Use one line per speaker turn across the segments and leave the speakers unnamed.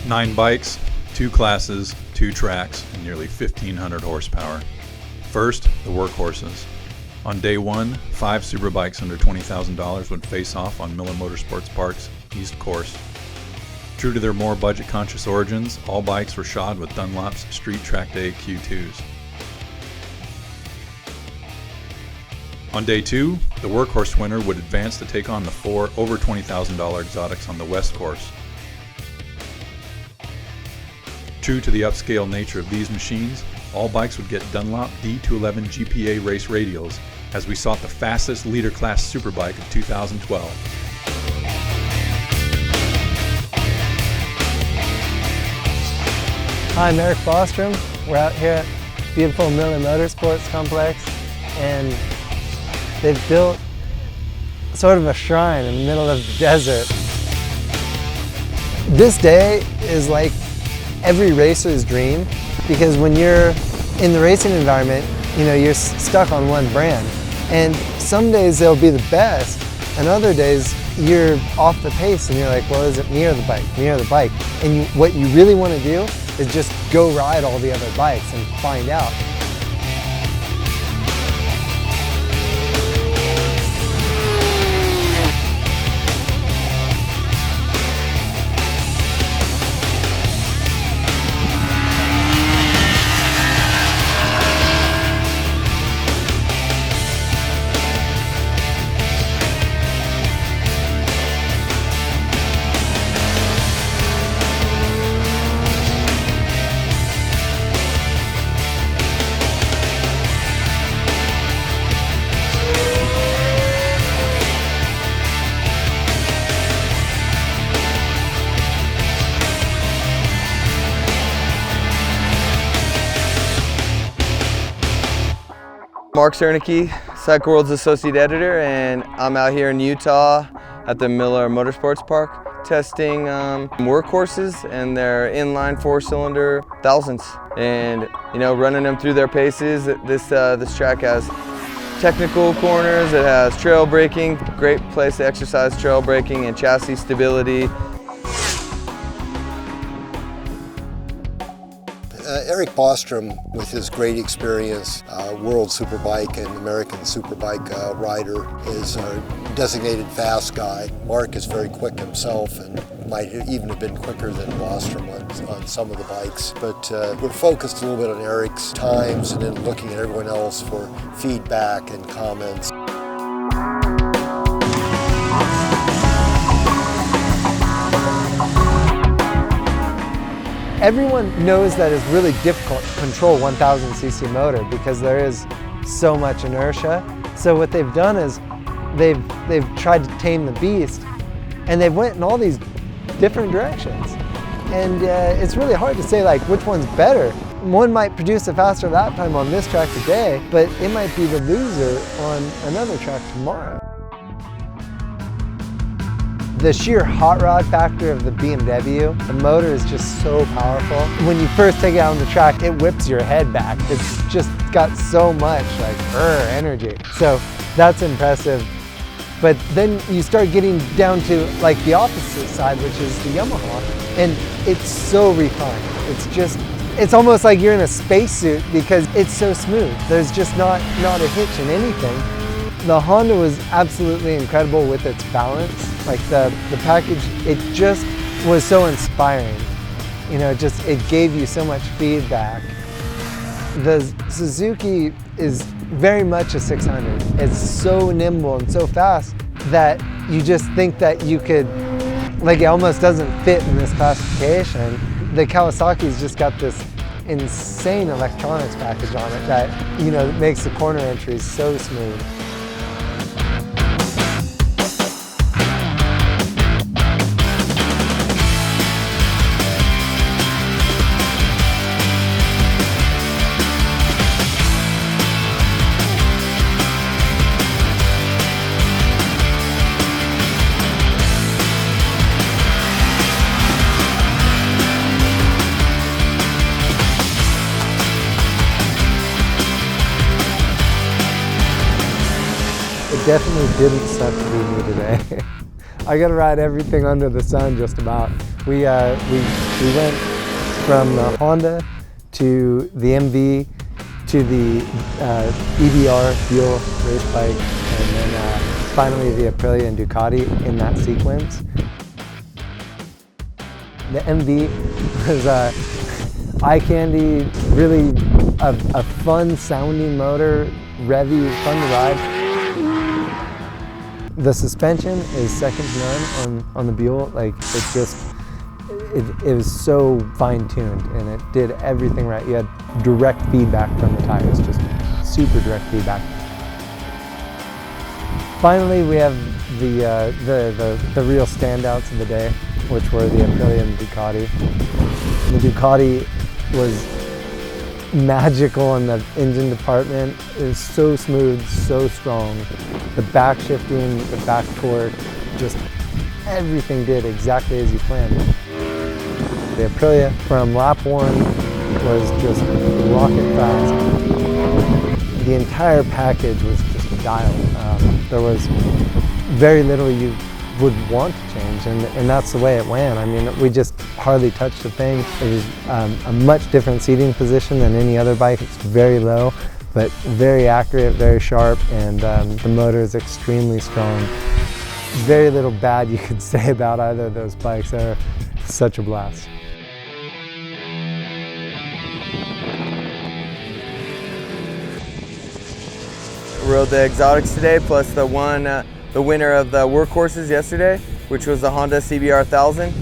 9 bikes, 2 classes, 2 tracks, and nearly 1,500 horsepower. First, the workhorses. On day 1, 5 superbikes under $20,000 would face off on Miller Motorsports Park's East Course. True to their more budget-conscious origins, all bikes were shod with Dunlop's Street Track Day Q2s. On day 2, the workhorse winner would advance to take on the 4 over $20,000 exotics on the West Course. True to the upscale nature of these machines, all bikes would get Dunlop D211 GPA race radials as we sought the fastest litre-class superbike of 2012.
Hi, I'm Eric Bostrom. We're out here at beautiful Miller Motorsports Complex, and they've built sort of a shrine in the middle of the desert. This day is like every racer's dream, because when you're in the racing environment, you know, you're stuck on one brand. And some days they'll be the best, and other days you're off the pace and you're like, well, is it me or the bike? Me or the bike? And what you really want to do is just go ride all the other bikes and find out.
Mark Cernicki, Cycle World's Associate Editor, and I'm out here in Utah at the Miller Motorsports Park testing workhorses and their inline 4-cylinder thousands, and running them through their paces. This track has technical corners, it has trail braking, great place to exercise trail braking and chassis stability.
Eric Bostrom, with his great experience, World Superbike and American Superbike rider, is a designated fast guy. Mark is very quick himself and might even have been quicker than Bostrom on some of the bikes. But we're focused a little bit on Eric's times and then looking at everyone else for feedback and comments.
Everyone knows that it's really difficult to control 1000cc motor because there is so much inertia. So what they've done is they've tried to tame the beast, and they've went in all these different directions. And it's really hard to say like which one's better. One might produce a faster lap time on this track today, but it might be the loser on another track tomorrow. The sheer hot rod factor of the BMW, the motor is just so powerful. When you first take it out on the track, it whips your head back. It's just got so much like energy. So that's impressive. But then you start getting down to like the opposite side, which is the Yamaha. And it's so refined. It's almost like you're in a spacesuit because it's so smooth. There's just not a hitch in anything. The Honda was absolutely incredible with its balance. Like the package, it just was so inspiring. It gave you so much feedback. The Suzuki is very much a 600. It's so nimble and so fast that you just think that you could, like it almost doesn't fit in this classification. The Kawasaki's just got this insane electronics package on it that, makes the corner entries so smooth. It definitely didn't suck to be me today. I got to ride everything under the sun just about. We went from the Honda to the MV to the EBR Buell race bike, and then finally the Aprilia and Ducati in that sequence. The MV was eye candy, really a fun sounding motor, revvy, fun to ride. The suspension is second to none on the Buell. Like it was so fine-tuned and it did everything right. You had direct feedback from the tires, just super direct feedback. Finally, we have the real standouts of the day, which were the Aprilia and the Ducati. The Ducati was magical in the engine department. It was so smooth, so strong. The back shifting, the back torque, just everything did exactly as you planned. The Aprilia from lap 1 was just rocket fast. The entire package was just dialed. There was very little you would want to change, and that's the way it went. I mean, we just hardly touched a thing. It was a much different seating position than any other bike. It's very low, but very accurate, very sharp, and the motor is extremely strong. Very little bad you could say about either of those bikes. They're such a blast.
Rode the exotics today, plus the winner of the workhorses yesterday, which was the Honda CBR 1000.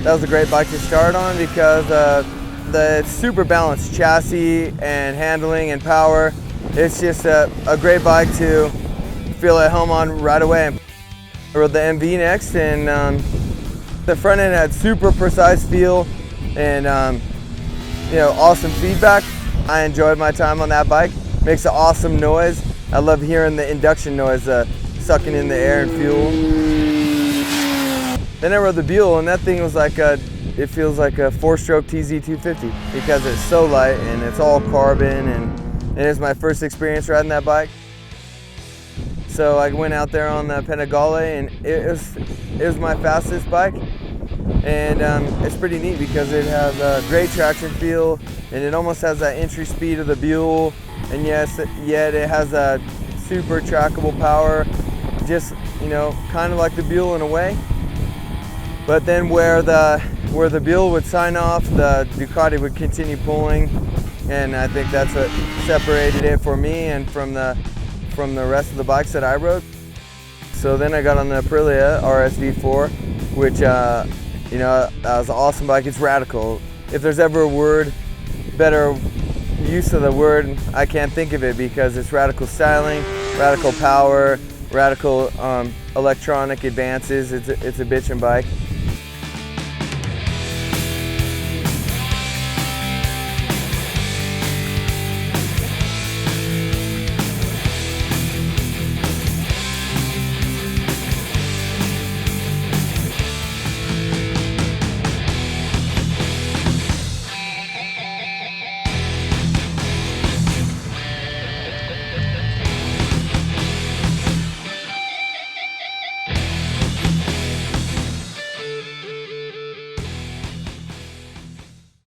That was a great bike to start on because the super balanced chassis and handling and power. It's just a great bike to feel at home on right away. I rode the MV next, and the front end had super precise feel and awesome feedback. I enjoyed my time on that bike. Makes an awesome noise. I love hearing the induction noise, sucking in the air and fuel. Then I rode the Buell, and that thing was like it feels like a 4-stroke TZ250 because it's so light and it's all carbon, and it was my first experience riding that bike. So I went out there on the Panigale, and it was my fastest bike. And it's pretty neat because it has a great traction feel, and it almost has that entry speed of the Buell. And yes, yet it has a super trackable power, just kind of like the Buell in a way. But then where the Buell would sign off, the Ducati would continue pulling, and I think that's what separated it for me and from the rest of the bikes that I rode. So then I got on the Aprilia RSV4, which that was an awesome bike. It's radical. If there's ever a word better use of the word, I can't think of it, because it's radical styling, radical power, radical electronic advances. It's a bitchin' bike.